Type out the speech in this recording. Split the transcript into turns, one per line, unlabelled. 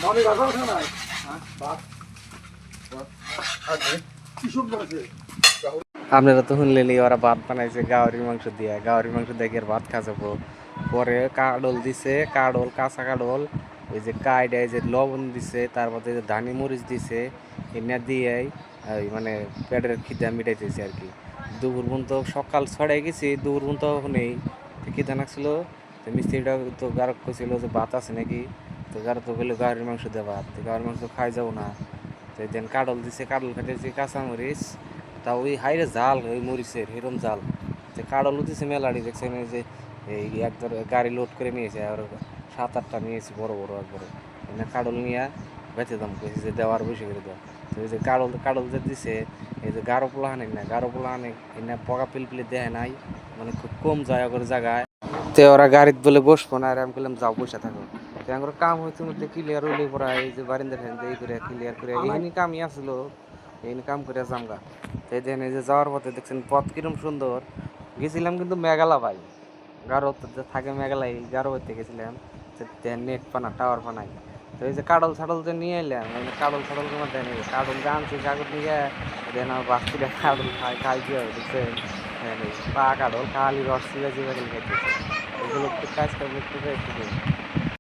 মনে রাখো না ভাত আছে কি সুন্দর আছে।
আপনারা তো শুনলেনি ওরা ভাত বানাইছে গাহরির মাংস দিয়ে, গাহরির মাংস দিয়ে কি আর ভাত খা যাবো। পরে কাডল দিছে, কাডল কাঁচা কাডল, ওই যে কাইডা যে লবণ দিছে, তারপরে যে ধানি মরিচ দিছে, এনে দিয়েই ওই মানে পেটের খিদা মিটাইতেছে আর কি। দুপুর পর্যন্ত সকাল ছড়াই গেছি, দুপুর পর্যন্ত নেই খিদা নাকছিল। তো মিস্ত্রিটা তো গারো করছিল যে ভাত আছে নাকি, তো গারো তো বললো গাহরির মাংস দিয়ে ভাত, তো গাহরির মাংস খাই যাবো না। তো দেন কাডল দিছে, কাডল খাইতেছি কাঁচা মরিচ, তা ওই হাইরে জাল ওই মরিচের হিরম জাল। যে কাডলও দিছে মেলাডি, দেখছেন এই যে এই একবার গাড়ি লোড করে নিয়েছে, আর 7-8টা নিয়েছে বড় বড় একবারে। এনে কাডল নিয়ে বেঁচে দাম কইছে যে দেওয়ার বসে করে দেওয়া। তো এই যে কাডল কাডল যে দিছে, এই যে গারো পোলা হানে না, গারো পোলা হানে এনে পকা পিলপিলি দেয় নাই, মানে খুব কম যায় করে জায়গায়। তে ওরা গাড়িতে বলে বসবো না, আর আমি বললাম যাও বসে থাকো। তো আমার কাম হইতে মধ্যে ক্লিয়ার হইলে পড়া এই যে বারিন্দা ঠান্ডা এই করে ক্লিয়ার করে এখানে কামই আসলো, এখানে কাম করে জামগা। তো এই দেখেন এই যে যাওয়ার পথে দেখছেন পথ কিরম সুন্দর। গেছিলাম কিন্তু মেঘালা ভাই, গারো থাকে মেঘালাই, গারো হইতে গেছিলাম। নেট পানা টাওয়ার পানাই। তো এই যে কাডল ছাডল যে নিয়ে এলাম, কাডল ছাডল তোমার দেন কাডল যে আনছি কাগজ নিয়ে দেন আমার বাস্তিটা কাডল খাই দিয়ে দেখছেন পা কাডল খালি রস চিবা চিবা গেলে খাইতেছে। এগুলো একটু কাজ করবে একটু একটু